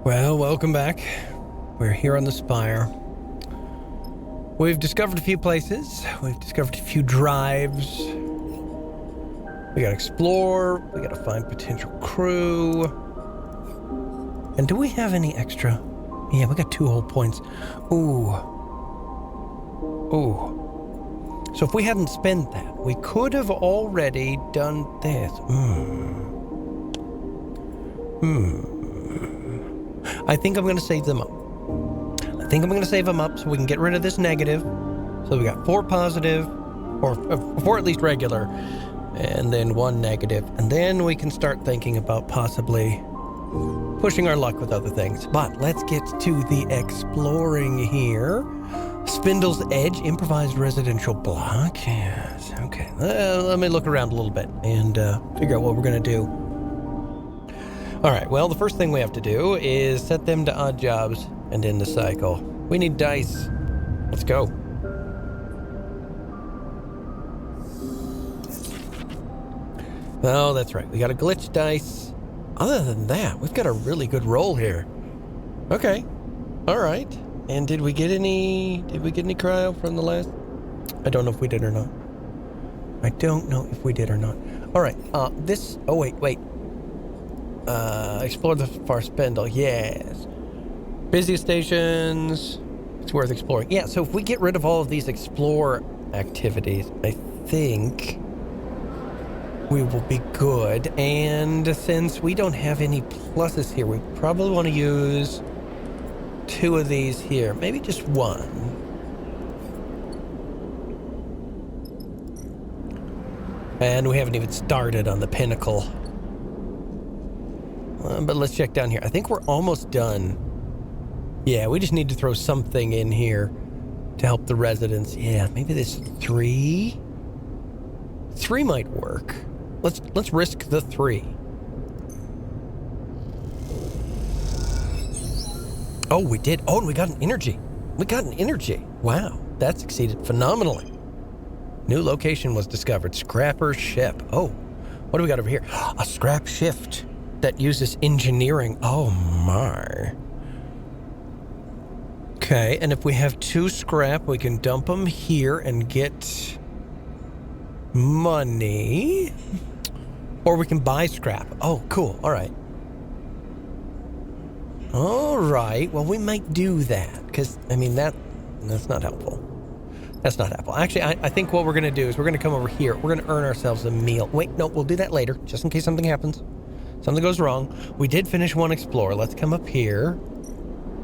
Well, welcome back. We're here on the Spire. We've discovered a few places. We've discovered a few drives. We gotta explore. We gotta find potential crew. And do we have any extra? Yeah, we got 2 whole points. Ooh. So if we hadn't spent that, we could have already done this. I think I'm going to save them up. I think I'm going to save them up so we can get rid of this negative. So we got 4 positive, or 4 at least regular, and then 1 negative. And then we can start thinking about possibly pushing our luck with other things. But let's get to the exploring here. Spindle's Edge, improvised residential block. Yes, okay. Let me look around a little bit and figure out what we're going to do. All right, well, the first thing we have to do is set them to odd jobs and end the cycle. We need dice. Let's go. Oh, that's right. We got a glitch dice. Other than that, we've got a really good roll here. Okay. All right. And did we get any cryo from the last? I don't know if we did or not. All right. Wait. Explore the Far Spindle. Yes. Busiest stations. It's worth exploring. Yeah, so if we get rid of all of these explore activities, I think we will be good. And since we don't have any pluses here, we probably want to use 2 of these here. Maybe just 1. And we haven't even started on the pinnacle. But let's check down here. I think we're almost done. Yeah, we just need to throw something in here to help the residents. Yeah, maybe this 3? 3 might work. Let's risk the 3. Oh, we did. Oh, and we got an energy. Wow, that succeeded phenomenally. New location was discovered. Scrapper ship. Oh, what do we got over here? A scrap shift that uses engineering. Oh my. Okay, and if we have 2 scrap, we can dump them here and get money. Or we can buy scrap. Oh, cool. All right. All right. Well, we might do that because, I mean, that's not helpful. That's not helpful. Actually, I think what we're going to do is we're going to come over here. We're going to earn ourselves a meal. Wait, no, we'll do that later, just in case something happens. Something goes wrong. We did finish 1 explore. Let's come up here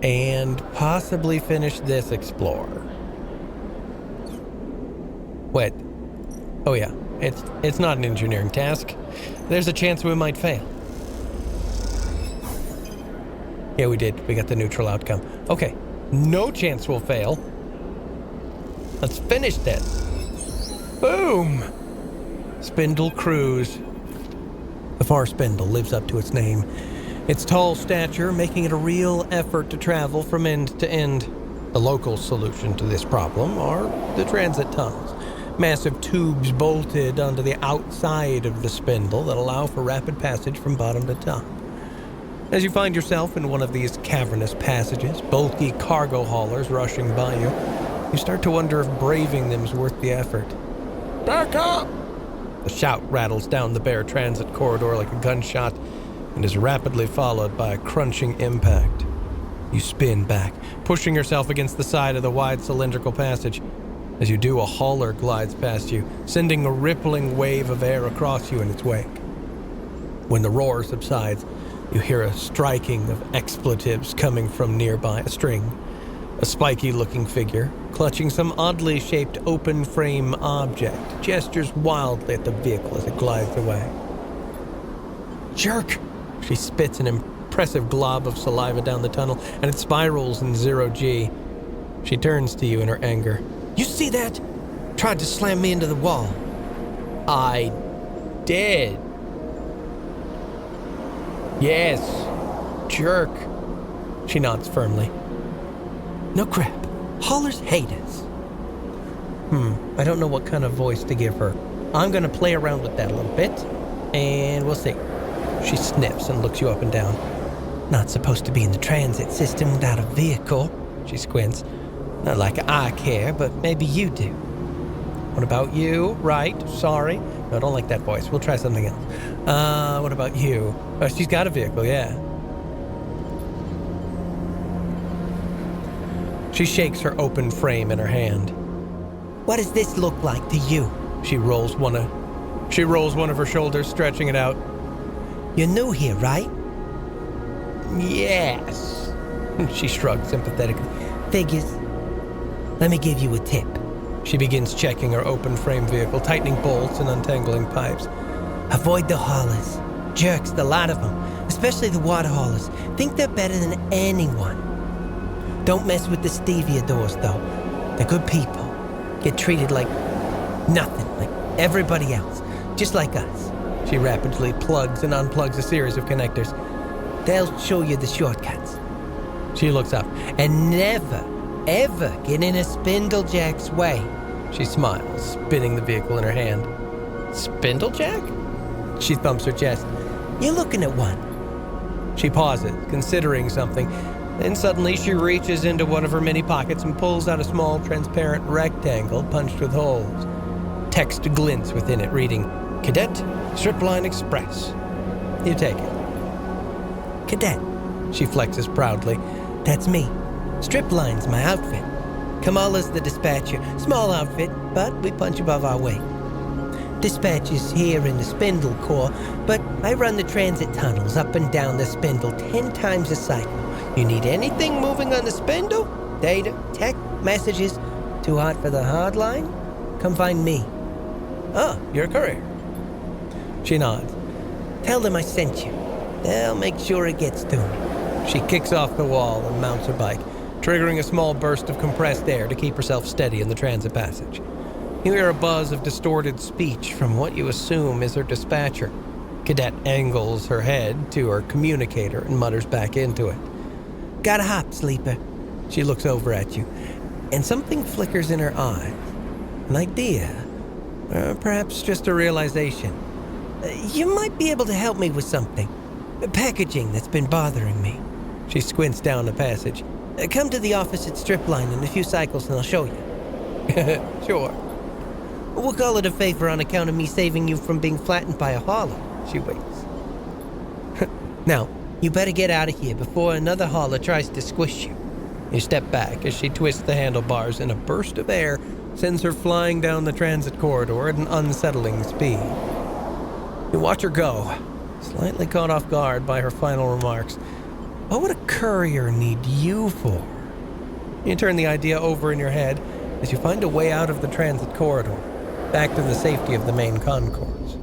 and possibly finish this explore. Wait. Oh, yeah. It's not an engineering task. There's a chance we might fail. Yeah, we did. We got the neutral outcome. Okay. No chance we'll fail. Let's finish this. Boom! Spindle Cruise. The Far Spindle lives up to its name. Its tall stature making it a real effort to travel from end to end. The local solution to this problem are the transit tunnels. Massive tubes bolted onto the outside of the spindle that allow for rapid passage from bottom to top. As you find yourself in one of these cavernous passages, bulky cargo haulers rushing by you, you start to wonder if braving them's worth the effort. Back up! The shout rattles down the bare transit corridor like a gunshot and is rapidly followed by a crunching impact. You spin back, pushing yourself against the side of the wide cylindrical passage. As you do, a hauler glides past you, sending a rippling wave of air across you in its wake. When the roar subsides, you hear a striking of expletives coming from nearby, a string. A spiky-looking figure, clutching some oddly shaped open-frame object, gestures wildly at the vehicle as it glides away. Jerk! She spits an impressive glob of saliva down the tunnel, and it spirals in 0G. She turns to you in her anger. You see that? Tried to slam me into the wall. I did. Yes. Jerk. She nods firmly. No crap. Haulers hate us. I don't know what kind of voice to give her. I'm going to play around with that a little bit, and we'll see. She sniffs and looks you up and down. Not supposed to be in the transit system without a vehicle. She squints. Not like I care, but maybe you do. What about you? Right, sorry. No, I don't like that voice. We'll try something else. What about you? Oh, she's got a vehicle, yeah. She shakes her open frame in her hand. What does this look like to you? She rolls one of her shoulders, stretching it out. You're new here, right? Yes. She shrugged sympathetically. Figures. Let me give you a tip. She begins checking her open frame vehicle, tightening bolts and untangling pipes. Avoid the haulers. Jerks, a lot of them. Especially the water haulers. Think they're better than anyone. Don't mess with the stevedores, though. They're good people. Get treated like nothing, like everybody else. Just like us. She rapidly plugs and unplugs a series of connectors. They'll show you the shortcuts. She looks up. And never, ever get in a Spindlejack's way. She smiles, spinning the vehicle in her hand. Spindlejack? She thumps her chest. You're looking at one. She pauses, considering something. Then suddenly she reaches into one of her many pockets and pulls out a small, transparent rectangle punched with holes. Text glints within it, reading, Kadet, Stripline Express. You take it. Kadet, she flexes proudly. That's me. Stripline's my outfit. Kamala's the dispatcher. Small outfit, but we punch above our weight. Dispatch is here in the Spindle Corps, but I run the transit tunnels up and down the Spindle 10 times a cycle. You need anything moving on the Spindle? Data, tech, messages? Too hot for the hard line? Come find me. Oh, you're a courier. She nods. Tell them I sent you. They'll make sure it gets to them. She kicks off the wall and mounts her bike, triggering a small burst of compressed air to keep herself steady in the transit passage. You hear a buzz of distorted speech from what you assume is her dispatcher. Kadet angles her head to her communicator and mutters back into it. Gotta hop, sleeper. She looks over at you, and something flickers in her eye. An idea, or perhaps just a realization. You might be able to help me with something. Packaging that's been bothering me. She squints down the passage. Come to the office at Stripline in a few cycles and I'll show you. Sure. We'll call it a favor on account of me saving you from being flattened by a hauler. She winks. Now, you better get out of here before another hauler tries to squish you. You step back as she twists the handlebars and a burst of air sends her flying down the transit corridor at an unsettling speed. You watch her go, slightly caught off guard by her final remarks. What would a courier need you for? You turn the idea over in your head as you find a way out of the transit corridor, back to the safety of the main concourse.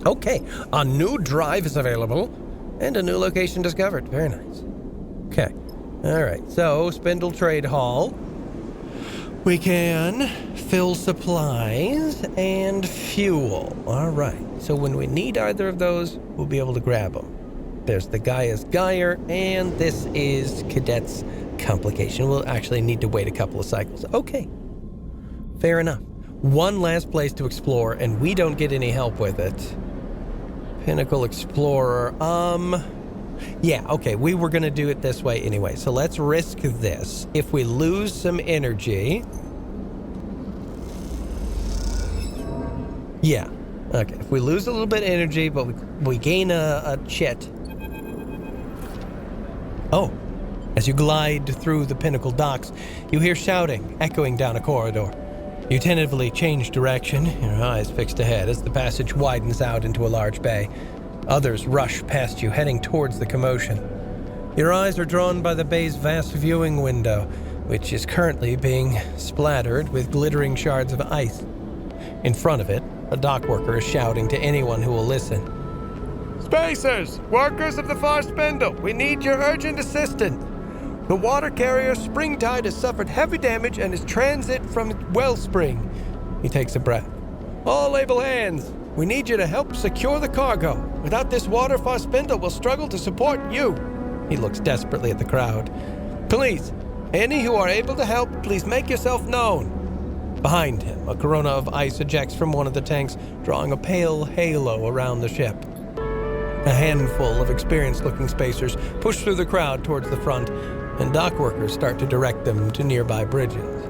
Okay, a new drive is available, and a new location discovered. Very nice. Okay, all right, so Spindle Trade Hall. We can fill supplies and fuel. All right, so when we need either of those, we'll be able to grab them. There's the Gaia's Gyre, and this is Kadet's Complication. We'll actually need to wait a couple of cycles. Okay, fair enough. One last place to explore, and we don't get any help with it. Pinnacle Explorer. Yeah, okay, we were going to do it this way anyway, so let's risk this. If we lose some energy... Yeah, okay, if we lose a little bit of energy, but we gain a chit. Oh, as you glide through the Pinnacle docks, you hear shouting echoing down a corridor. You tentatively change direction, your eyes fixed ahead as the passage widens out into a large bay. Others rush past you, heading towards the commotion. Your eyes are drawn by the bay's vast viewing window, which is currently being splattered with glittering shards of ice. In front of it, a dock worker is shouting to anyone who will listen. Spacers! Workers of the Far Spindle! We need your urgent assistance! The water carrier Springtide has suffered heavy damage and is transit from its wellspring. He takes a breath. All able hands! We need you to help secure the cargo. Without this water, Far Spindle will struggle to support you. He looks desperately at the crowd. Please, any who are able to help, please make yourself known. Behind him, a corona of ice ejects from one of the tanks, drawing a pale halo around the ship. A handful of experienced-looking spacers push through the crowd towards the front, and dock workers start to direct them to nearby bridges.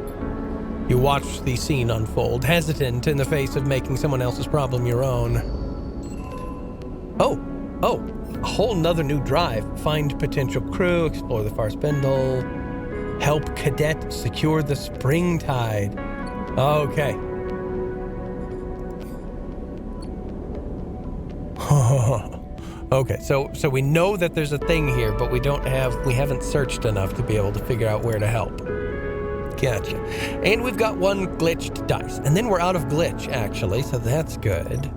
You watch the scene unfold, hesitant in the face of making someone else's problem your own. Oh, a whole nother new drive. Find potential crew, explore the Far Spindle, help Kadet secure the Springtide. Okay. Okay, so we know that there's a thing here, but we haven't searched enough to be able to figure out where to help. Gotcha. And we've got one glitched dice. And then we're out of glitch, actually, so that's good.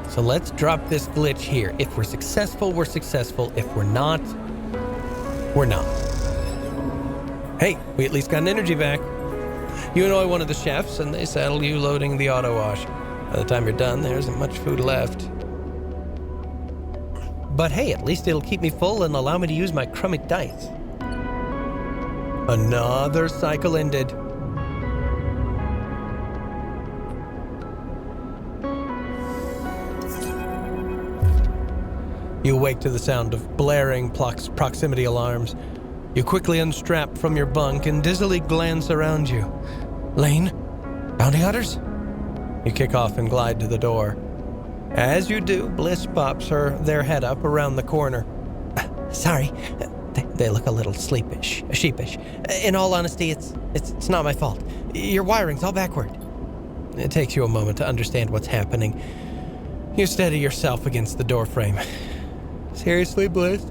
So let's drop this glitch here. If we're successful, we're successful. If we're not, we're not. Hey, we at least got an energy back. You annoy one of the chefs, and they settle you loading the auto wash. By the time you're done, there isn't much food left. But hey, at least it'll keep me full and allow me to use my crewmate dice. Another cycle ended. You awake to the sound of blaring proximity alarms. You quickly unstrap from your bunk and dizzily glance around you. Lane? Bounty hunters? You kick off and glide to the door. As you do, Bliss pops their head up around the corner. Sorry, they look a little sheepish. In all honesty, it's not my fault. Your wiring's all backward. It takes you a moment to understand what's happening. You steady yourself against the doorframe. Seriously, Bliss?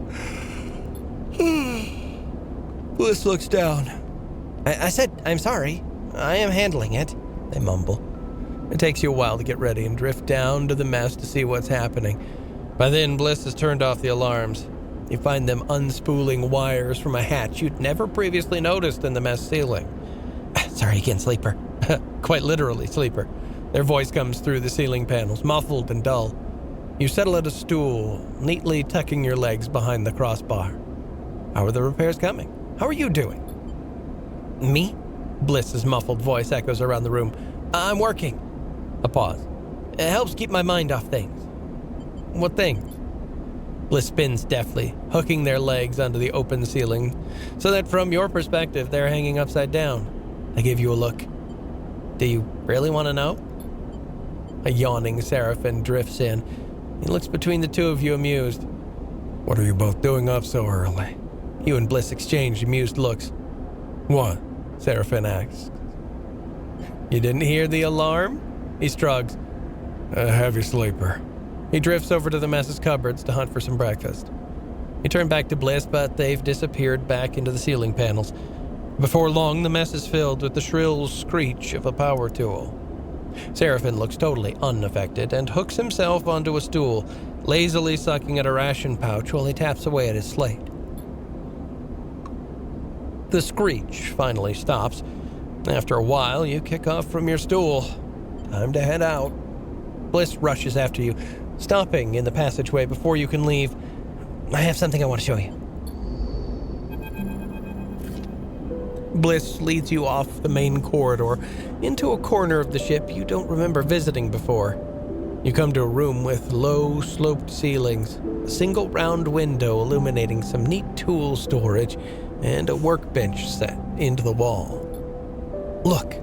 Bliss looks down. I said, I'm sorry. I am handling it, they mumble. It takes you a while to get ready and drift down to the mess to see what's happening. By then, Bliss has turned off the alarms. You find them unspooling wires from a hatch you'd never previously noticed in the mess ceiling. Sorry again, Sleeper. Quite literally, Sleeper. Their voice comes through the ceiling panels, muffled and dull. You settle at a stool, neatly tucking your legs behind the crossbar. How are the repairs coming? How are you doing? Me? Bliss's muffled voice echoes around the room. I'm working. A pause. It helps keep my mind off things. What things? Bliss spins deftly, hooking their legs under the open ceiling, so that from your perspective, they're hanging upside down. They give you a look. Do you really want to know? A yawning Seraphim drifts in. He looks between the two of you, amused. What are you both doing up so early? You and Bliss exchange amused looks. What? Seraphim asks. You didn't hear the alarm? He shrugs. A heavy sleeper. He drifts over to the mess's cupboards to hunt for some breakfast. You turn back to Bliss, but they've disappeared back into the ceiling panels. Before long, the mess is filled with the shrill screech of a power tool. Seraphim looks totally unaffected and hooks himself onto a stool, lazily sucking at a ration pouch while he taps away at his slate. The screech finally stops. After a while, you kick off from your stool. Time to head out. Bliss rushes after you, stopping in the passageway before you can leave. I have something I want to show you. Bliss leads you off the main corridor into a corner of the ship you don't remember visiting before. You come to a room with low, sloped ceilings, a single round window illuminating some neat tool storage, and a workbench set into the wall. Look,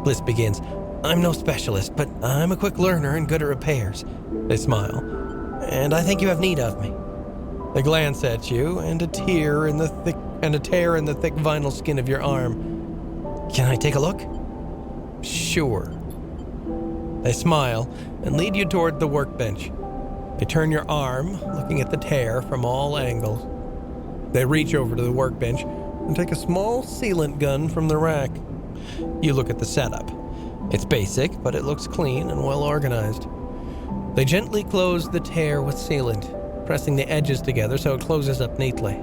Bliss begins. I'm no specialist, but I'm a quick learner and good at repairs. They smile. And I think you have need of me. They glance at you, and a tear in the thick vinyl skin of your arm. Can I take a look? Sure. They smile and lead you toward the workbench. They turn your arm, looking at the tear from all angles. They reach over to the workbench and take a small sealant gun from the rack. You look at the setup. It's basic, but it looks clean and well organized. They gently close the tear with sealant, pressing the edges together so it closes up neatly.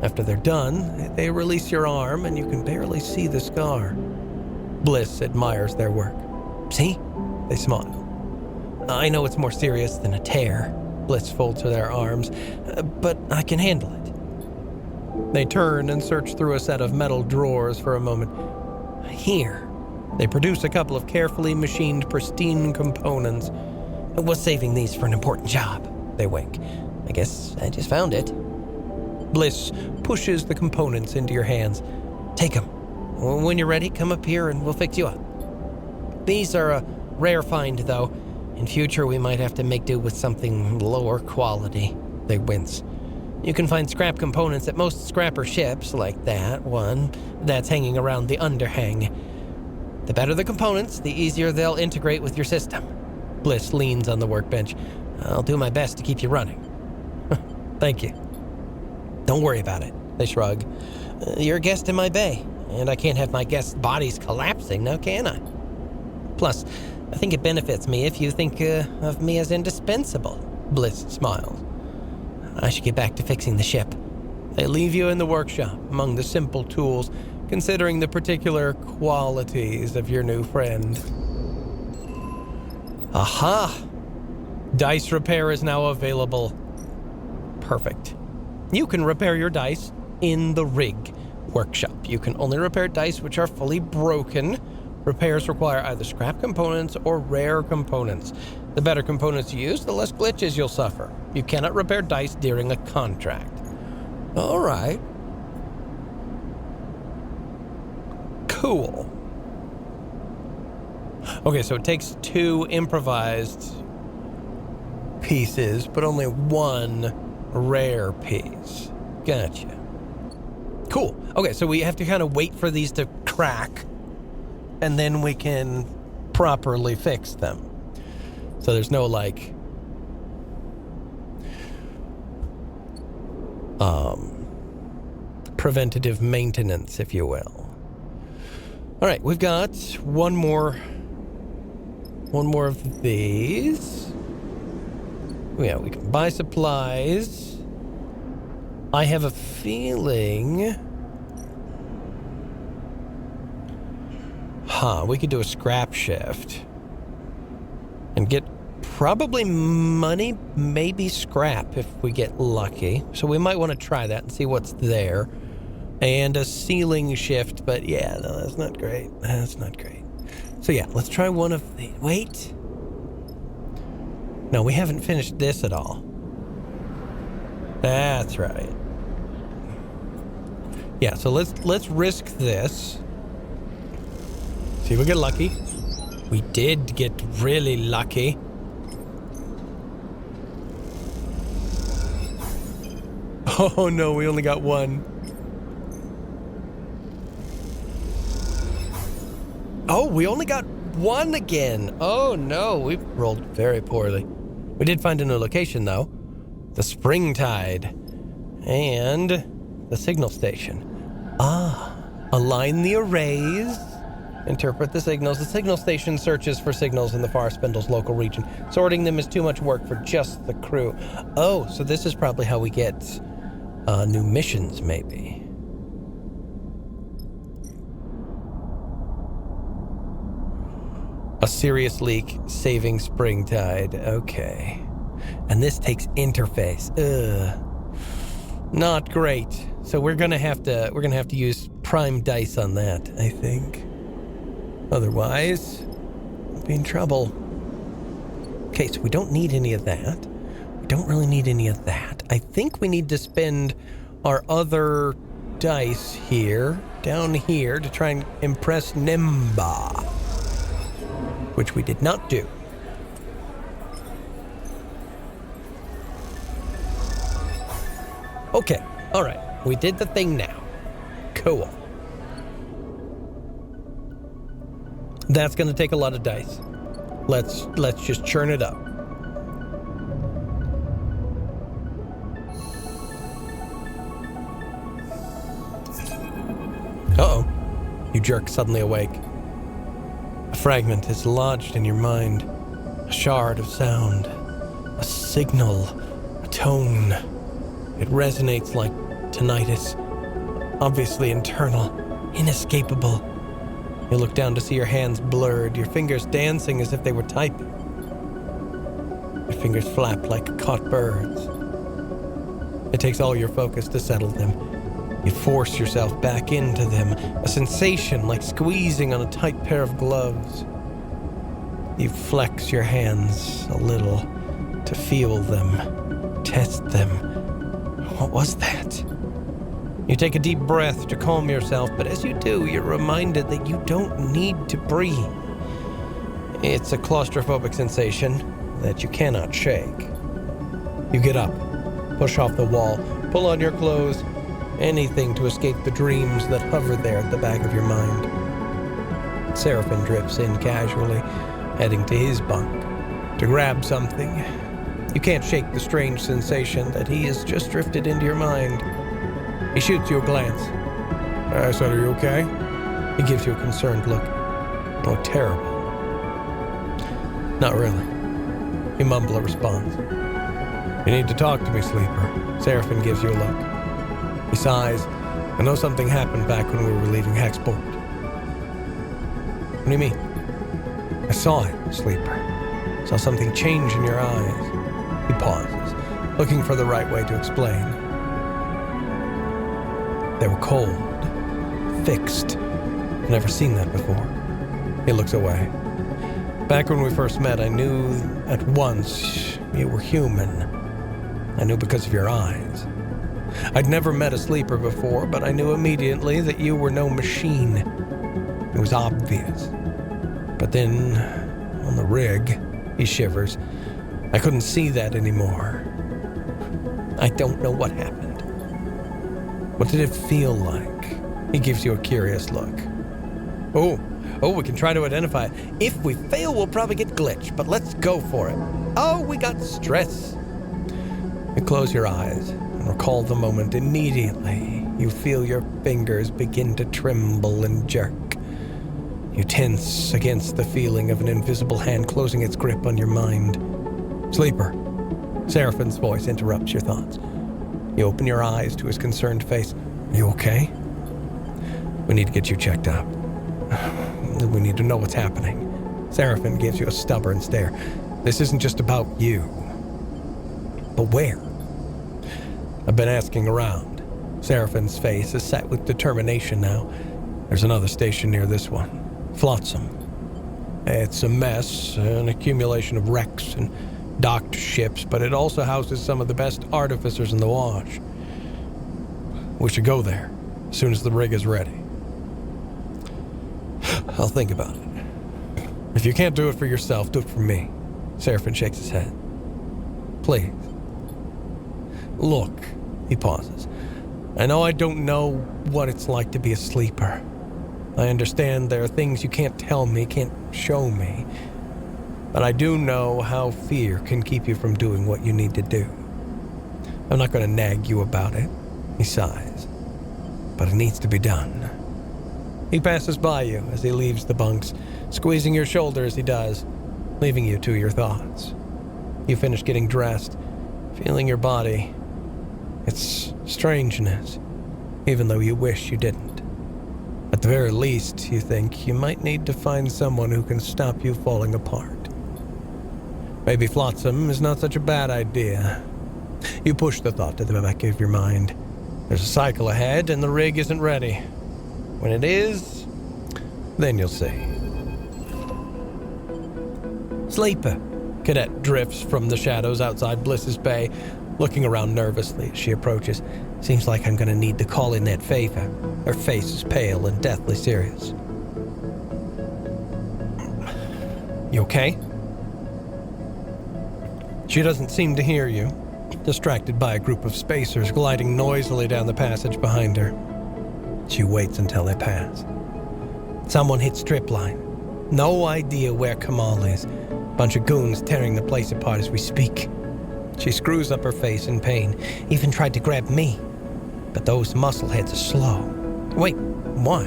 After they're done, they release your arm and you can barely see the scar. Bliss admires their work. See? They smile. I know it's more serious than a tear. Bliss folds their arms, but I can handle it. They turn and search through a set of metal drawers for a moment. Here. They produce a couple of carefully machined, pristine components. Was saving these for an important job. They wink. I guess I just found it. Bliss pushes the components into your hands. Take them. When you're ready, come up here and we'll fix you up. These are a rare find, though. In future, we might have to make do with something lower quality. They wince. You can find scrap components at most scrapper ships, like that one that's hanging around the underhang. The better the components, the easier they'll integrate with your system. Bliss leans on the workbench. I'll do my best to keep you running. Thank you. Don't worry about it, they shrug. You're a guest in my bay, and I can't have my guests' bodies collapsing, now can I? Plus, I think it benefits me if you think of me as indispensable. Bliss smiles. I should get back to fixing the ship. They leave you in the workshop among the simple tools, considering the particular qualities of your new friend. Aha! Dice repair is now available. Perfect. You can repair your dice in the rig workshop. You can only repair dice which are fully broken. Repairs require either scrap components or rare components. The better components you use, the less glitches you'll suffer. You cannot repair dice during a contract. All right. Cool. Okay, so it takes 2 improvised pieces, but only 1 rare piece. Gotcha. Cool. Okay, so we have to kind of wait for these to crack, and then we can properly fix them. So there's no, like, preventative maintenance, if you will. All right, we've got one more of these. Yeah, we can buy supplies. I have a feeling... we could do a scrap shift. And get probably money, maybe scrap if we get lucky. So we might want to try that and see what's there. And a ceiling shift, but yeah, no, that's not great. That's not great. So yeah, let's try one of the... Wait. No, we haven't finished this at all. That's right. Yeah, so let's risk this. See if we get lucky. We did get really lucky. Oh no, we only got 1. Oh, we only got 1 again. Oh no, we rolled very poorly. We did find a new location though. The Springtide. And the signal station. Align the arrays. Interpret the signals. The signal station searches for signals in the Far Spindle's local region. Sorting them is too much work for just the crew. Oh, so this is probably how we get new missions, maybe. A serious leak, saving Springtide. Okay. And this takes interface. Not great. So we're gonna have to use prime dice on that, I think. Otherwise, we'll be in trouble. Okay, so we don't need any of that. We don't really need any of that. I think we need to spend our other dice here, down here, to try and impress Nimba. Which we did not do. Okay, all right. We did the thing now. Cool. That's going to take a lot of dice. Let's just churn it up. Uh-oh. You jerk suddenly awake. A fragment is lodged in your mind. A shard of sound. A signal. A tone. It resonates like tinnitus. Obviously internal. Inescapable. You look down to see your hands blurred, your fingers dancing as if they were typing. Your fingers flap like caught birds. It takes all your focus to settle them. You force yourself back into them, a sensation like squeezing on a tight pair of gloves. You flex your hands a little to feel them. test them. What was that? You take a deep breath to calm yourself, but as you do, you're reminded that you don't need to breathe. It's a claustrophobic sensation that you cannot shake. You get up, push off the wall, pull on your clothes, anything to escape the dreams that hover there at the back of your mind. Seraphim drifts in casually, heading to his bunk to grab something. You can't shake the strange sensation that he has just drifted into your mind. He shoots you a glance. I said, are you okay? He gives you a concerned look. Oh, terrible. Not really. You mumble a response. You need to talk to me, Sleeper. Seraphim gives you a look. He sighs. I know something happened back when we were leaving Hexport. What do you mean? I saw it, Sleeper. Saw something change in your eyes. He pauses, looking for the right way to explain. They were cold, fixed. I've never seen that before. He looks away. Back when we first met, I knew at once you were human. I knew because of your eyes. I'd never met a sleeper before, but I knew immediately that you were no machine. It was obvious. But then, on the rig, he shivers. I couldn't see that anymore. I don't know what happened. What did it feel like? He gives you a curious look. Oh, we can try to identify it. If we fail, we'll probably get glitched, but let's go for it. Oh, we got stress. You close your eyes and recall the moment immediately. You feel your fingers begin to tremble and jerk. You tense against the feeling of an invisible hand closing its grip on your mind. Sleeper. Seraphim's voice interrupts your thoughts. You open your eyes to his concerned face. Are you okay? We need to get you checked up. We need to know what's happening. Seraphim gives you a stubborn stare. This isn't just about you. But where? I've been asking around. Seraphim's face is set with determination now. There's another station near this one. Flotsam. It's a mess, an accumulation of wrecks and docked ships, but it also houses some of the best artificers in the Wash. We should go there as soon as the rig is ready. I'll think about it. If you can't do it for yourself, do it for me. Seraphim shakes his head. Please. Look, he pauses. I know I don't know what it's like to be a sleeper. I understand there are things you can't tell me, can't show me. But I do know how fear can keep you from doing what you need to do. I'm not going to nag you about it. He sighs. But it needs to be done. He passes by you as he leaves the bunks, squeezing your shoulder as he does, leaving you to your thoughts. You finish getting dressed, feeling your body. Its strangeness, even though you wish you didn't. At the very least, you think you might need to find someone who can stop you falling apart. Maybe Flotsam is not such a bad idea. You push the thought to the back of your mind. There's a cycle ahead and the rig isn't ready. When it is, then you'll see. Sleeper. Kadet drifts from the shadows outside Bliss's bay, looking around nervously as she approaches. Seems like I'm going to need to call in that favor. Her face is pale and deathly serious. You okay? She doesn't seem to hear you, distracted by a group of spacers gliding noisily down the passage behind her. She waits until they pass. Someone hit strip line. No idea where Kamal is. Bunch of goons tearing the place apart as we speak. She screws up her face in pain, even tried to grab me. But those muscleheads are slow. Wait, why?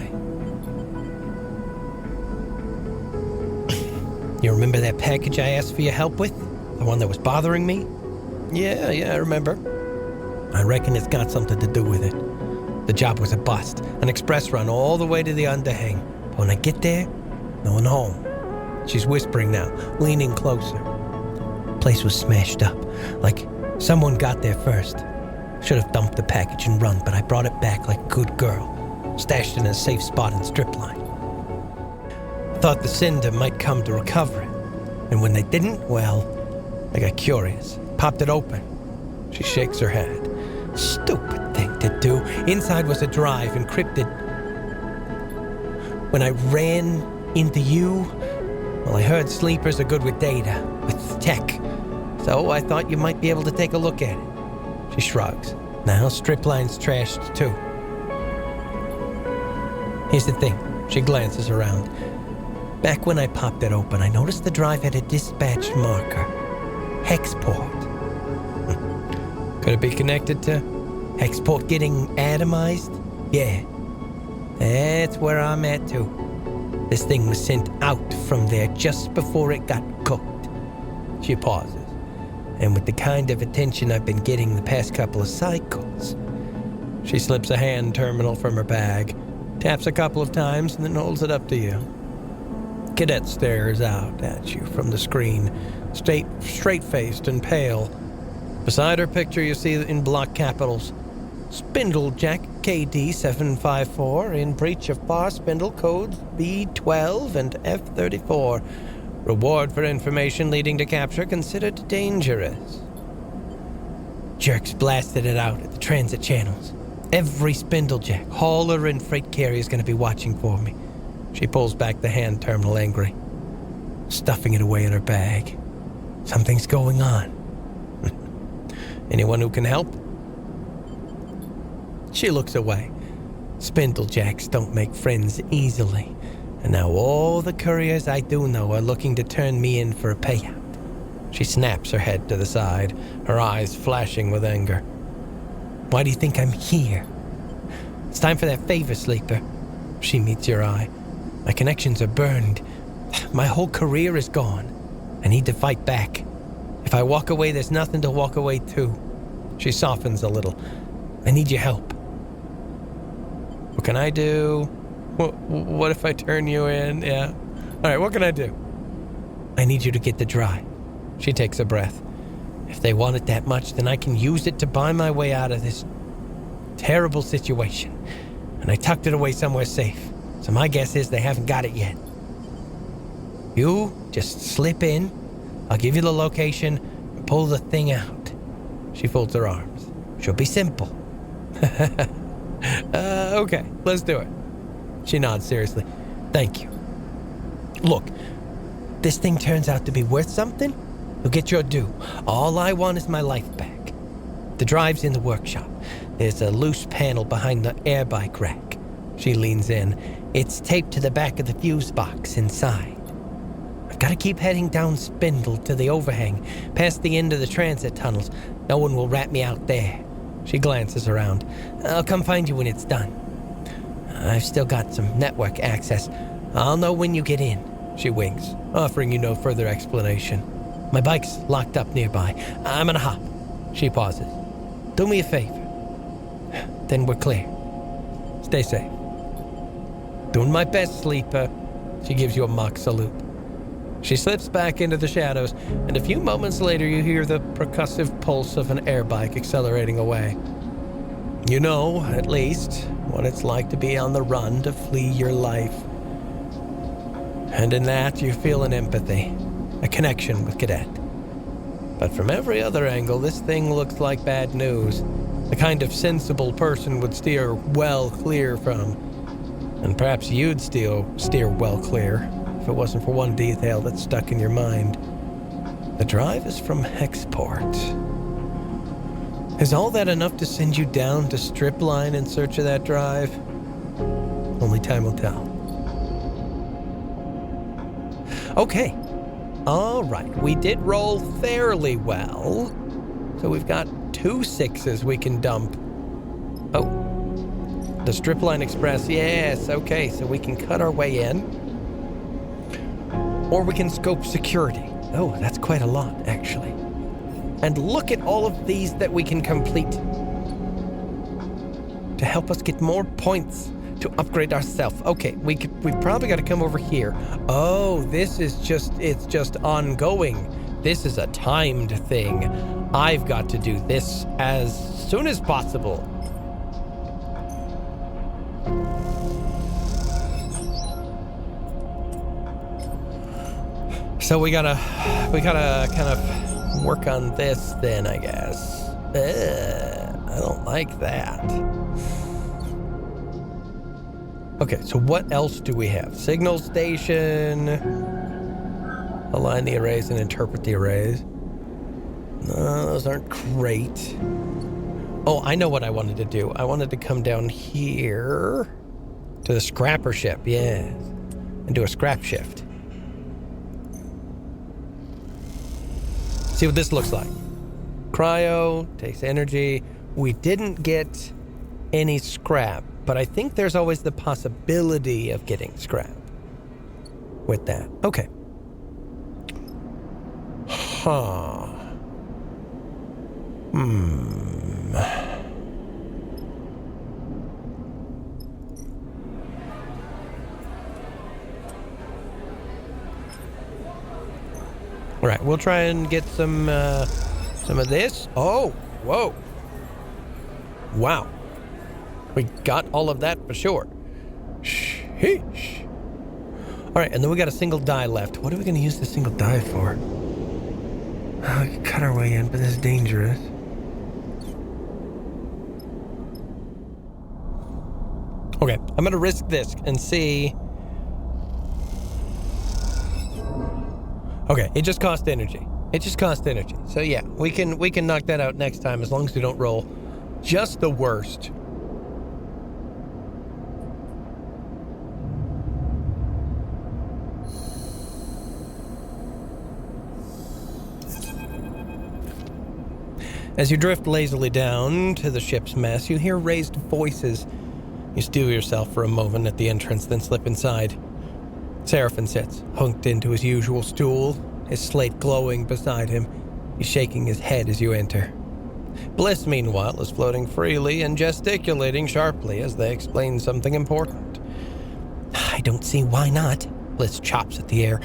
You remember that package I asked for your help with? The one that was bothering me? Yeah, I remember. I reckon it's got something to do with it. The job was a bust, an express run all the way to the underhang. But when I get there, no one home. She's whispering now, leaning closer. Place was smashed up, like someone got there first. Should have dumped the package and run, but I brought it back like a good girl, stashed in a safe spot in strip line. Thought the Cinder might come to recover it, and when they didn't, well, I got curious, popped it open. She shakes her head. Stupid thing to do. Inside was a drive encrypted. When I ran into you, well, I heard sleepers are good with data, with tech. So I thought you might be able to take a look at it. She shrugs. Now Stripline's trashed too. Here's the thing. She glances around. Back when I popped it open, I noticed the drive had a dispatch marker. Hexport. Could it be connected to Hexport getting atomized? Yeah. That's where I'm at too. This thing was sent out from there just before it got cooked. She pauses. And with the kind of attention I've been getting the past couple of cycles, she slips a hand terminal from her bag, taps a couple of times, and then holds it up to you. Kadet stares out at you from the screen, straight-faced and pale. Beside her picture, you see in block capitals, Spindlejack KD 754 in breach of Far Spindle codes B12 and F34. Reward for information leading to capture considered dangerous. Jerks blasted it out at the transit channels. Every Spindlejack, hauler, and freight carrier is going to be watching for me. She pulls back the hand terminal angry, stuffing it away in her bag. Something's going on. Anyone who can help? She looks away. Spindlejacks don't make friends easily. And now all the couriers I do know are looking to turn me in for a payout. She snaps her head to the side, her eyes flashing with anger. Why do you think I'm here? It's time for that favor, Sleeper. She meets your eye. My connections are burned. My whole career is gone. I need to fight back. If I walk away, there's nothing to walk away to. She softens a little. I need your help. What can I do? What if I turn you in? Yeah. All right, what can I do? I need you to get the drive. She takes a breath. If they want it that much, then I can use it to buy my way out of this terrible situation. And I tucked it away somewhere safe. So my guess is they haven't got it yet. You just slip in. I'll give you the location and pull the thing out. She folds her arms. She'll be simple. Okay, let's do it. She nods seriously. Thank you. Look, this thing turns out to be worth something, you'll get your due. All I want is my life back. The drive's in the workshop. There's a loose panel behind the air bike rack. She leans in. It's taped to the back of the fuse box inside. I've got to keep heading down Spindle to the overhang, past the end of the transit tunnels. No one will rat me out there. She glances around. I'll come find you when it's done. I've still got some network access. I'll know when you get in. She winks, offering you no further explanation. My bike's locked up nearby. I'm gonna hop. She pauses. Do me a favor. Then we're clear. Stay safe. Doing my best, Sleeper. She gives you a mock salute. She slips back into the shadows, and a few moments later you hear the percussive pulse of an air bike accelerating away. You know, at least, what it's like to be on the run to flee your life. And in that, you feel an empathy, a connection with Kadet. But from every other angle, this thing looks like bad news, the kind of sensible person would steer well clear from. And perhaps you'd steer well clear, if it wasn't for one detail that's stuck in your mind. The drive is from Hexport. Is all that enough to send you down to Stripline in search of that drive? Only time will tell. Okay. All right. We did roll fairly well. So we've got 2 6s we can dump. Oh. The Stripline Express. Yes. Okay. So we can cut our way in. Or we can scope security. Oh, that's quite a lot, actually. And look at all of these that we can complete to help us get more points to upgrade ourselves. Okay, we probably got to come over here. Oh, it's just ongoing. This is a timed thing. I've got to do this as soon as possible. So we gotta kind of work on this then, I guess. I don't like that. Okay, so what else do we have? Signal station. Align the arrays and interpret the arrays. No, those aren't great. Oh, I know what I wanted to do. I wanted to come down here to the scrapper ship, yes, and do a scrap shift. See what this looks like. Cryo takes energy. We didn't get any scrap, but I think there's always the possibility of getting scrap with that. Okay. Huh. All right, we'll try and get some of this. Oh, whoa. Wow. We got all of that for sure. Sheesh. All right, and then we got a single die left. What are we going to use the single die for? We can cut our way in, but this is dangerous. Okay, I'm going to risk this and see. Okay, it just cost energy. So yeah, we can knock that out next time as long as we don't roll just the worst. As you drift lazily down to the ship's mess, you hear raised voices. You steel yourself for a moment at the entrance, then slip inside. Seraphin sits, hunked into his usual stool, his slate glowing beside him. He's shaking his head as you enter. Bliss, meanwhile, is floating freely and gesticulating sharply as they explain something important. I don't see why not, Bliss chops at the air.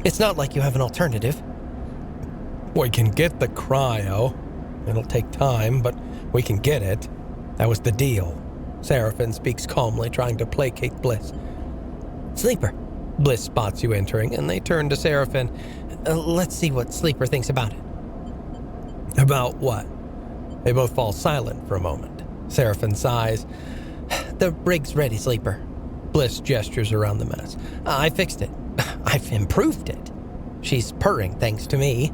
It's not like you have an alternative. We can get the cryo. It'll take time, but we can get it. That was the deal. Seraphin speaks calmly, trying to placate Bliss. Sleeper. Bliss spots you entering, and they turn to Seraphin. Let's see what Sleeper thinks about it. About what? They both fall silent for a moment. Seraphin sighs. The rig's ready, Sleeper. Bliss gestures around the mess. I fixed it. I've improved it. She's purring thanks to me.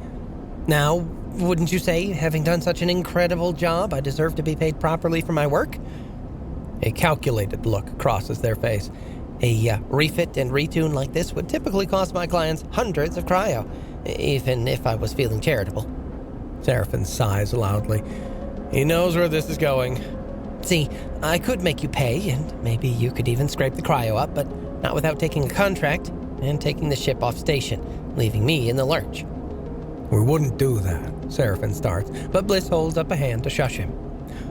Now, wouldn't you say, having done such an incredible job, I deserve to be paid properly for my work? A calculated look crosses their face. A refit and retune like this would typically cost my clients hundreds of cryo, even if I was feeling charitable. Seraphin sighs loudly. He knows where this is going. See, I could make you pay, and maybe you could even scrape the cryo up, but not without taking a contract and taking the ship off station, leaving me in the lurch. We wouldn't do that, Seraphin starts, but Bliss holds up a hand to shush him.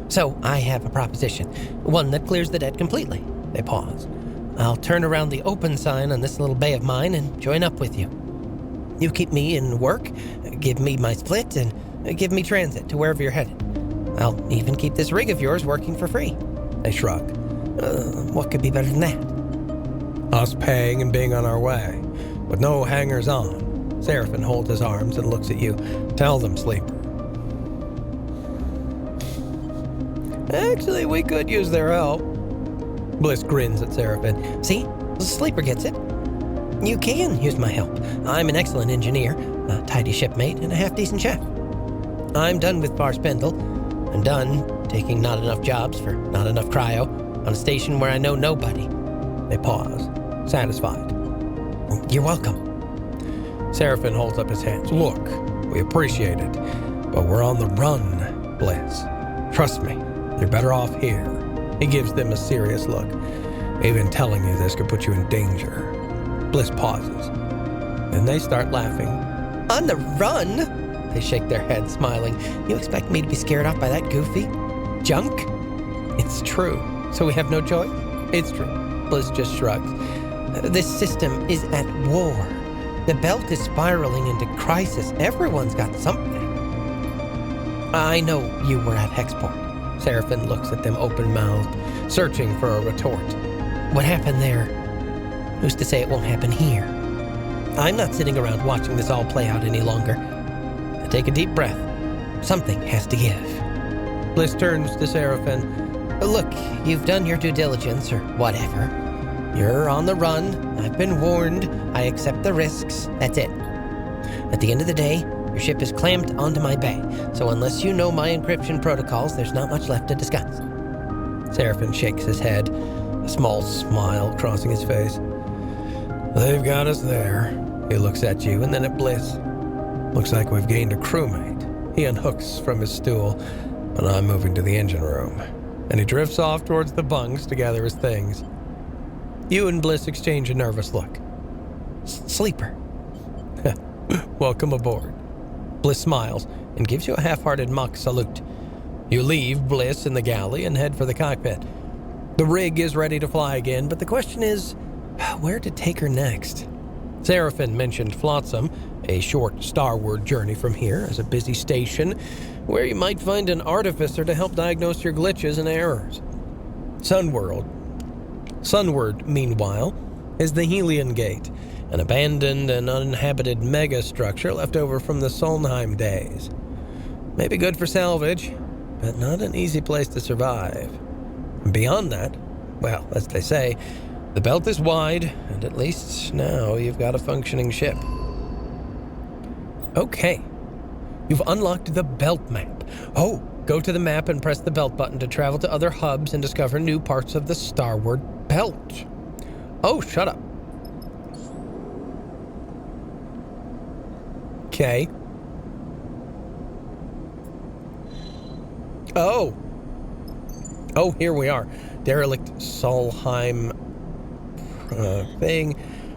So I have a proposition, one that clears the debt completely. They pause. I'll turn around the open sign on this little bay of mine and join up with you. You keep me in work, give me my split, and give me transit to wherever you're headed. I'll even keep this rig of yours working for free. They shrug. What could be better than that? Us paying and being on our way, with no hangers-on. Seraphin holds his arms and looks at you. Tell them, Sleeper. Actually, we could use their help. Bliss grins at Seraphin. See? Sleeper gets it. You can use my help. I'm an excellent engineer, a tidy shipmate, and a half-decent chef. I'm done with Far Spindle. I'm done taking not enough jobs for not enough cryo on a station where I know nobody. They pause, satisfied. You're welcome. Seraphin holds up his hands. Look, we appreciate it, but we're on the run, Bliss. Trust me, you're better off here. He gives them a serious look. Even telling you this could put you in danger. Bliss pauses. Then they start laughing. On the run? They shake their heads, smiling. You expect me to be scared off by that goofy junk? It's true. So we have no choice? It's true. Bliss just shrugs. This system is at war. The belt is spiraling into crisis. Everyone's got something. I know you were at Hexport. Seraphin looks at them open-mouthed, searching for a retort. What happened there? Who's to say it won't happen here? I'm not sitting around watching this all play out any longer. I take a deep breath. Something has to give. Bliss turns to Seraphim. Look, you've done your due diligence or whatever. You're on the run. I've been warned. I accept the risks. That's it. At the end of the day, your ship is clamped onto my bay, so unless you know my encryption protocols, there's not much left to discuss. Seraphim shakes his head, a small smile crossing his face. They've got us there. He looks at you and then at Bliss. Looks like we've gained a crewmate. He unhooks from his stool, but I'm moving to the engine room. And he drifts off towards the bunks to gather his things. You and Bliss exchange a nervous look. Sleeper. Welcome aboard. Bliss smiles and gives you a half-hearted mock salute. You leave Bliss in the galley and head for the cockpit. The rig is ready to fly again, but the question is, where to take her next? Seraphim mentioned Flotsam, a short Starward journey from here, as a busy station where you might find an artificer to help diagnose your glitches and errors. Sunward, meanwhile, is the Helion Gate, an abandoned and uninhabited mega-structure left over from the Solnheim days. Maybe good for salvage, but not an easy place to survive. And beyond that, well, as they say, the belt is wide, and at least now you've got a functioning ship. Okay, you've unlocked the belt map. Oh, go to the map and press the belt button to travel to other hubs and discover new parts of the Starward belt. Oh, shut up. Okay. Oh, here we are. Derelict Solheim thing.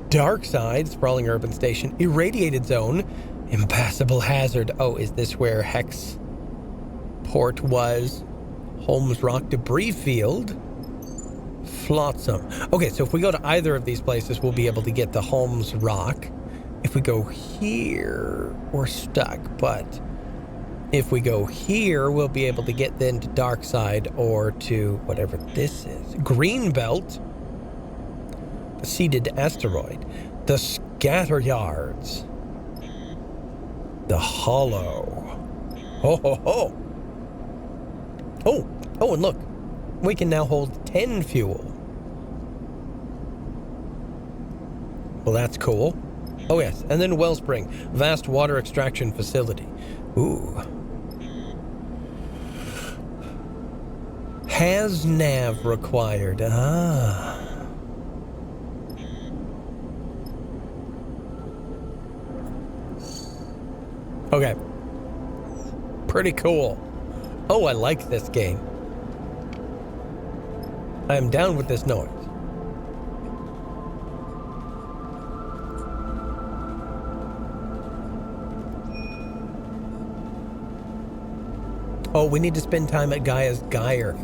Dark side, sprawling urban station. Irradiated zone. Impassable hazard. Oh, is this where Hex Port was? Holmes Rock debris field. Flotsam. Okay, so if we go to either of these places, we'll be able to get the Holmes Rock. If we go here, we're stuck, but if we go here, we'll be able to get then to Darkside or to whatever this is. Greenbelt, the seeded asteroid, the scatter yards, the hollow. Oh, and look, we can now hold 10 fuel. Well, that's cool. Oh yes, and then Wellspring, vast water extraction facility. Ooh. Has nav required. Ah. Okay. Pretty cool. Oh, I like this game. I am down with this noise. Oh, we need to spend time at Gaia's Gyre.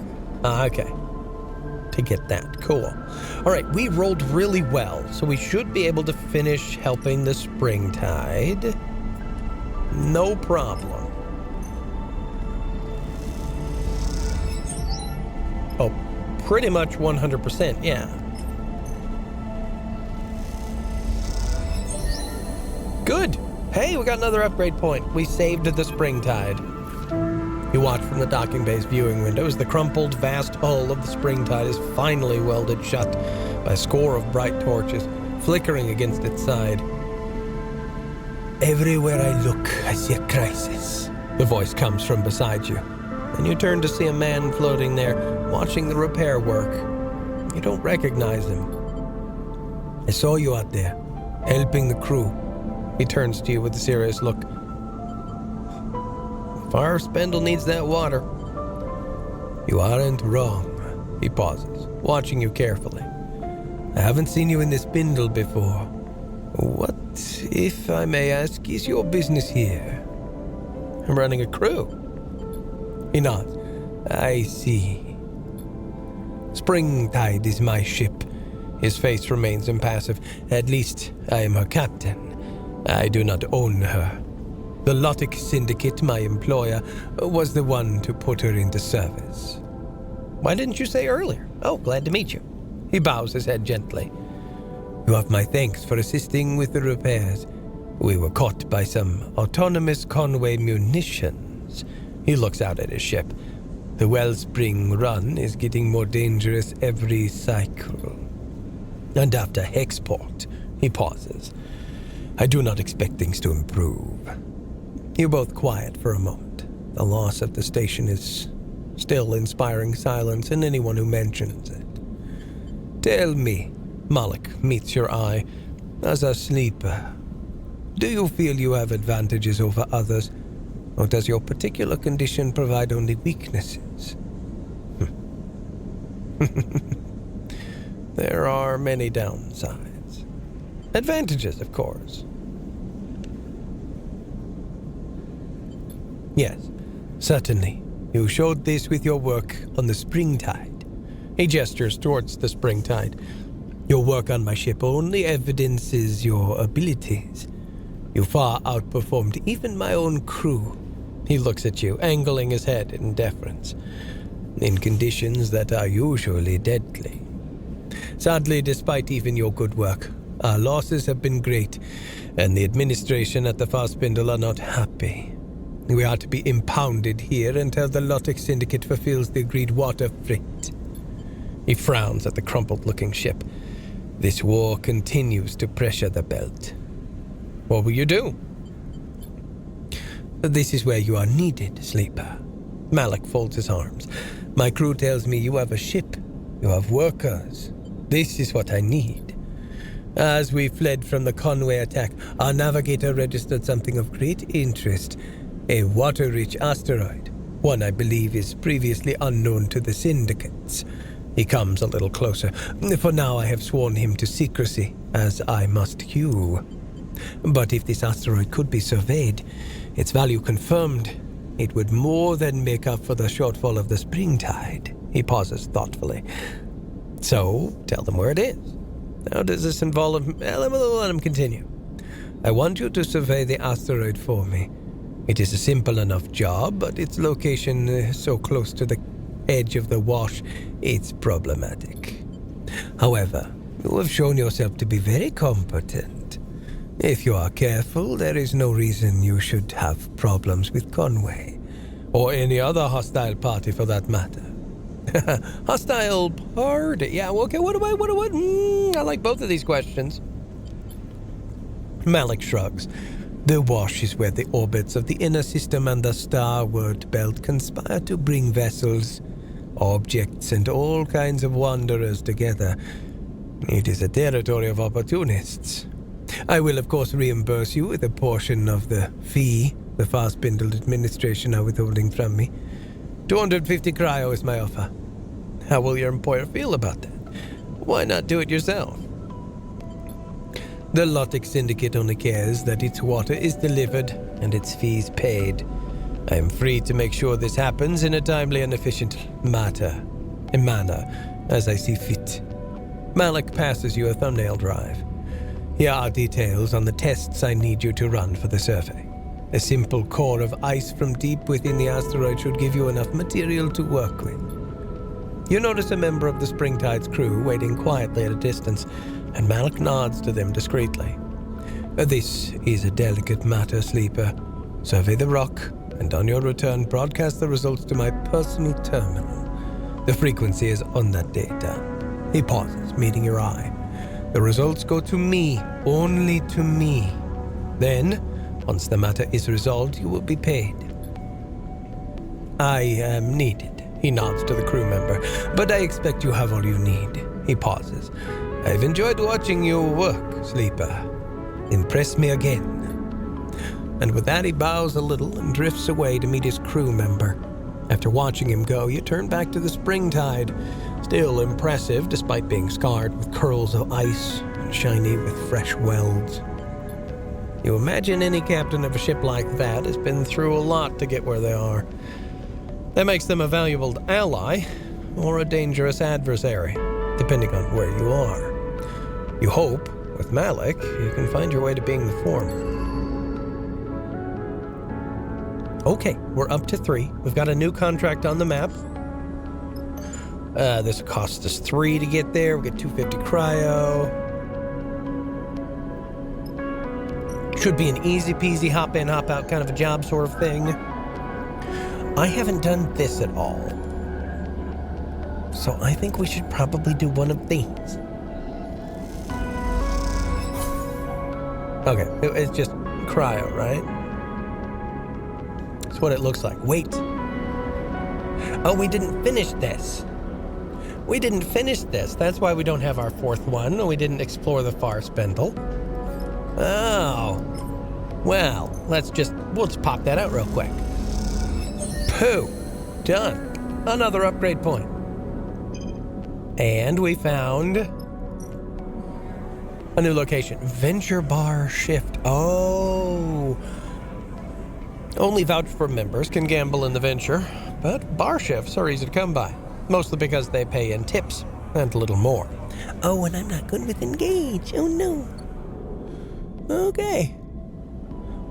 Okay. To get that. Cool. All right, we rolled really well, so we should be able to finish helping the Springtide. No problem. Oh, pretty much 100%, yeah. Good. Hey, we got another upgrade point. We saved the Springtide. You watch from the docking bay's viewing window as the crumpled, vast hull of the Springtide is finally welded shut by a score of bright torches flickering against its side. Everywhere I look, I see a crisis. The voice comes from beside you, and you turn to see a man floating there, watching the repair work. You don't recognize him. I saw you out there, helping the crew. He turns to you with a serious look. Far Spindle needs that water. You aren't wrong. He pauses, watching you carefully. I haven't seen you in the Spindle before. What, if I may ask, is your business here? I'm running a crew. He nods. I see. Springtide is my ship. His face remains impassive. At least I am her captain. I do not own her. The Lotic Syndicate, my employer, was the one to put her into service. Why didn't you say earlier? Oh, glad to meet you. He bows his head gently. You have my thanks for assisting with the repairs. We were caught by some autonomous Conway munitions. He looks out at his ship. The Wellspring run is getting more dangerous every cycle. And after Hexport, he pauses. I do not expect things to improve. You're both quiet for a moment. The loss of the station is still inspiring silence in anyone who mentions it. Tell me, Malik meets your eye, as a sleeper. Do you feel you have advantages over others, or does your particular condition provide only weaknesses? There are many downsides. Advantages, of course. Yes, certainly. You showed this with your work on the Springtide. He gestures towards the Springtide. Your work on my ship only evidences your abilities. You far outperformed even my own crew. He looks at you, angling his head in deference. In conditions that are usually deadly. Sadly, despite even your good work, our losses have been great, and the administration at the Far Spindle are not happy. We are to be impounded here until the Lotic Syndicate fulfills the agreed water freight. He frowns at the crumpled-looking ship. This war continues to pressure the belt. What will you do? This is where you are needed, Sleeper. Malik folds his arms. My crew tells me you have a ship. You have workers. This is what I need. As we fled from the Conway attack, our navigator registered something of great interest. A water-rich asteroid. One I believe is previously unknown to the syndicates. He comes a little closer. For now I have sworn him to secrecy, as I must you. But if this asteroid could be surveyed, its value confirmed, it would more than make up for the shortfall of the Springtide. He pauses thoughtfully. So, tell them where it is. How does this involve... Let him continue. I want you to survey the asteroid for me. It is a simple enough job, but its location is so close to the edge of the wash, it's problematic. However, you have shown yourself to be very competent. If you are careful, there is no reason you should have problems with Conway. Or any other hostile party for that matter. Hostile party? Yeah, okay, what? I like both of these questions. Malik shrugs. The wash is where the orbits of the inner system and the Starward belt conspire to bring vessels, objects, and all kinds of wanderers together. It is a territory of opportunists. I will, of course, reimburse you with a portion of the fee the Far Spindle administration are withholding from me. 250 cryo is my offer. How will your employer feel about that? Why not do it yourself? The Lotic Syndicate only cares that its water is delivered and its fees paid. I am free to make sure this happens in a timely and efficient manner, as I see fit. Malik passes you a thumbnail drive. Here are details on the tests I need you to run for the survey. A simple core of ice from deep within the asteroid should give you enough material to work with. You notice a member of the Springtide's crew waiting quietly at a distance, and Malik nods to them discreetly. This is a delicate matter, Sleeper. Survey the rock, and on your return, broadcast the results to my personal terminal. The frequency is on that data. He pauses, meeting your eye. The results go to me, only to me. Then, once the matter is resolved, you will be paid. I am needed. He nods to the crew member. But I expect you have all you need. He pauses. I've enjoyed watching you work, Sleeper. Impress me again. And with that, he bows a little and drifts away to meet his crew member. After watching him go, you turn back to the Springtide, still impressive despite being scarred with curls of ice and shiny with fresh welds. You imagine any captain of a ship like that has been through a lot to get where they are. That makes them a valuable ally or a dangerous adversary, depending on where you are. You hope, with Malik, you can find your way to being the former. Okay, we're up to 3. We've got a new contract on the map. This cost us 3 to get there. We get 250 cryo. Should be an easy peasy hop in, hop out kind of a job sort of thing. I haven't done this at all. So I think we should probably do one of these. Okay, it's just cryo, right? That's what it looks like. Wait. Oh, we didn't finish this. We didn't finish this. That's why we don't have our fourth one. We didn't explore the Far Spindle. Oh. Well, let's pop that out real quick. Pooh. Done. Another upgrade point. And we found a new location. Venture Bar Shift. Oh. Only vouched for members can gamble in the venture, but bar shifts are easy to come by. Mostly because they pay in tips and a little more. Oh, and I'm not good with engage. Oh, no. Okay.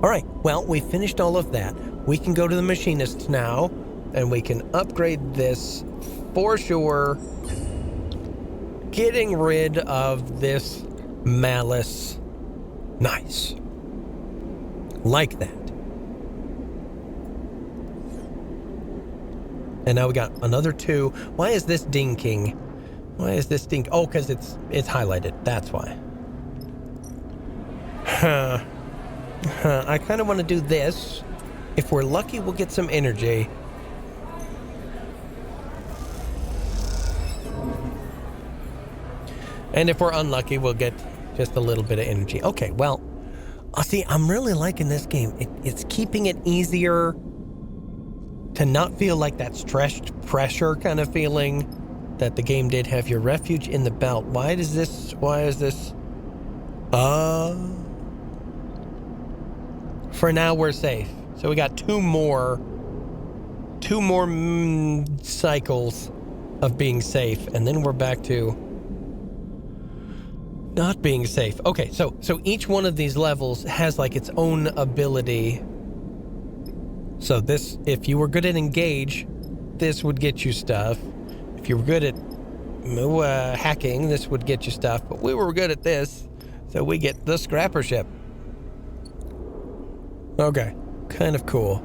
All right. Well, we finished all of that. We can go to the machinist now, and we can upgrade this for sure. Getting rid of this malice. Nice. Like that. And now we got another 2. Why is this dinking? Why is this dink? Oh, because it's highlighted. That's why. I kind of want to do this. If we're lucky, we'll get some energy. And if we're unlucky, we'll get just a little bit of energy. Okay, well, see, I'm really liking this game. It's keeping it easier to not feel like that stressed pressure kind of feeling that the game did have. Your refuge in the belt. Why is this? For now, we're safe. So we got two more cycles of being safe, and then we're back to not being safe. Okay, so each one of these levels has like its own ability. So this, if you were good at engage, this would get you stuff. If you were good at hacking, this would get you stuff. But we were good at this, so we get the scrapper ship. Okay, kind of cool.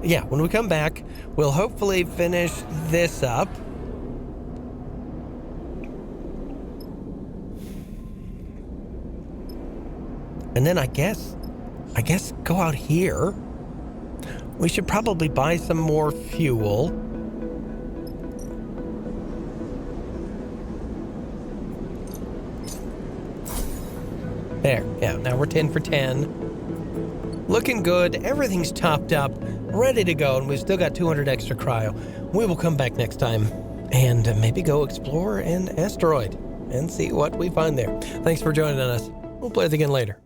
Yeah, when we come back, we'll hopefully finish this up. And then I guess go out here. We should probably buy some more fuel. There, yeah, now we're 10 for 10. Looking good, everything's topped up, ready to go, and we've still got 200 extra cryo. We will come back next time and maybe go explore an asteroid and see what we find there. Thanks for joining us. We'll play it again later.